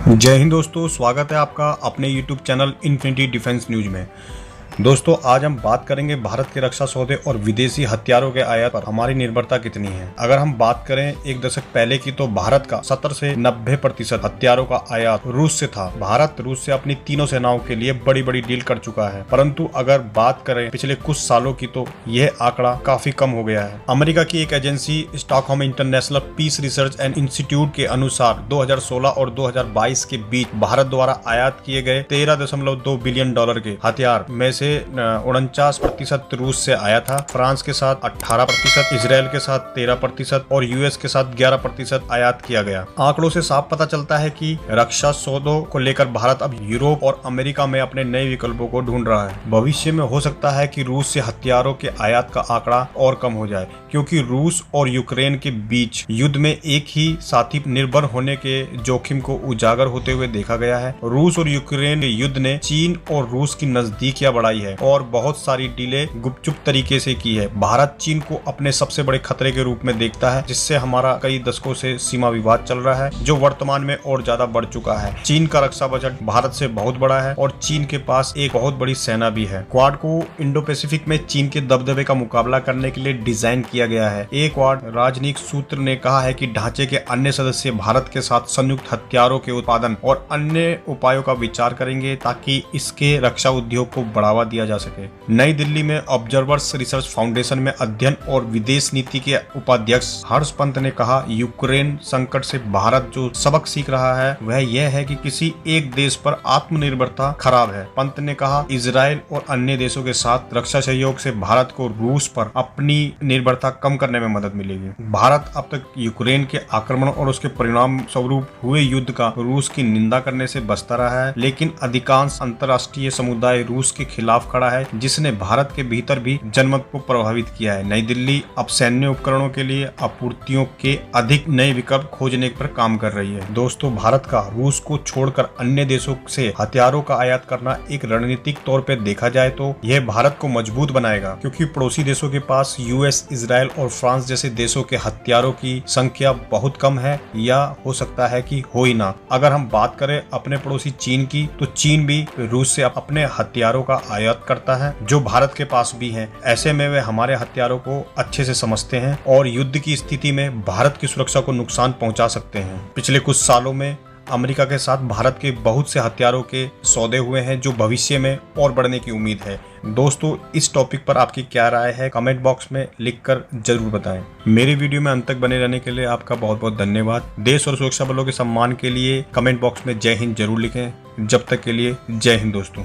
जय हिंद दोस्तों, स्वागत है आपका अपने YouTube channel infinity defence news में। दोस्तों, आज हम बात करेंगे भारत के रक्षा सौदे और विदेशी हथियारों के आयात पर हमारी निर्भरता कितनी है। अगर हम बात करें एक दशक पहले की, तो भारत का 70 से 90% हथियारों का आयात रूस से था। भारत रूस से अपनी तीनों सेनाओं के लिए बड़ी बड़ी डील कर चुका है, परंतु अगर बात करें पिछले कुछ सालों की, तो यह आंकड़ा काफी कम हो गया है। अमेरिका की एक agency Stockholm international peace research and institute के अनुसार 2016 और 2022 के बीच भारत द्वारा आयात किए गए $13.2 बिलियन के हथियार में से 49% रूस से आया था। फ्रांस के साथ 18%, इजराइल के साथ 13% और यूएस के साथ 11% आयात किया गया। आंकड़ों से साफ पता चलता है कि रक्षा सौदों को लेकर भारत अब यूरोप और अमेरिका में अपने नए विकल्पों को ढूंढ रहा है। भविष्य में हो सकता है कि रूस से हथियारों के आयात का आंकड़ा और कम हो जाए, क्योंकि रूस और यूक्रेन के बीच युद्ध में एक ही साथी निर्भर होने के जोखिम को उजागर होते हुए देखा गया है। रूस और यूक्रेन के युद्ध ने चीन और रूस की नजदीकियां बढ़ाई है और बहुत सारी डीलें गुपचुप तरीके से की है। भारत चीन को अपने सबसे बड़े खतरे के रूप में देखता है, जिससे हमारा कई दशकों से सीमा विवाद चल रहा है, जो वर्तमान में और ज्यादा बढ़ चुका है। चीन का रक्षा बजट भारत से बहुत बड़ा है और चीन के पास एक बहुत बड़ी सेना भी है। क्वाड को इंडो पैसिफिक में चीन के दबदबे का मुकाबला करने के लिए डिजाइन किया गया है। एक क्वाड राजनीतिक सूत्र ने कहा है कि ढांचे के अन्य सदस्य भारत के साथ संयुक्त हथियारों के उत्पादन और अन्य उपायों का विचार करेंगे, ताकि इसके रक्षा उद्योग को बढ़ावा दिया जा सके। नई दिल्ली में ऑब्जर्वर्स रिसर्च फाउंडेशन में अध्ययन और विदेश नीति के उपाध्यक्ष हर्ष पंत ने कहा, यूक्रेन संकट से भारत जो सबक सीख रहा है वह यह है कि किसी एक देश पर आत्मनिर्भरता खराब है। पंत ने कहा, इजराइल और अन्य देशों के साथ रक्षा सहयोग से भारत को रूस पर अपनी निर्भरता कम करने में मदद मिलेगी। भारत अब तक यूक्रेन के आक्रमण और उसके परिणाम स्वरूप हुए युद्ध का रूस की निंदा करने से बचता रहा है, लेकिन अधिकांश अंतर्राष्ट्रीय समुदाय रूस के खिलाफ खड़ा है, जिसने भारत के भीतर भी जनमत को प्रभावित किया है। नई दिल्ली अब सैन्य उपकरणों के लिए आपूर्तियों के अधिक नए विकल्प खोजने पर काम कर रही है। दोस्तों, भारत का रूस को छोड़कर अन्य देशों से हथियारों का आयात करना एक रणनीतिक तौर पर देखा जाए तो यह भारत को मजबूत बनाएगा, क्योंकि पड़ोसी देशों के पास यूएस, इजराइल और फ्रांस जैसे देशों के हथियारों की संख्या बहुत कम है, या हो सकता है कि हो ही ना। अगर हम बात करें अपने पड़ोसी चीन की, तो चीन भी रूस से अपने हथियारों का आयात करता है, जो भारत के पास भी हैं। ऐसे में वे हमारे हथियारों को अच्छे से समझते हैं और युद्ध की स्थिति में भारत की सुरक्षा को नुकसान पहुंचा सकते हैं। पिछले कुछ सालों में अमेरिका के साथ भारत के बहुत से हथियारों के सौदे हुए हैं, जो भविष्य में और बढ़ने की उम्मीद है। दोस्तों, इस टॉपिक पर आपकी क्या राय है, कमेंट बॉक्स में लिखकर जरूर बताएं। मेरे वीडियो में अंत तक बने रहने के लिए आपका बहुत बहुत धन्यवाद। देश और सुरक्षा बलों के सम्मान के लिए कमेंट बॉक्स में जय हिंद जरूर लिखें। जब तक के लिए जय हिंद दोस्तों।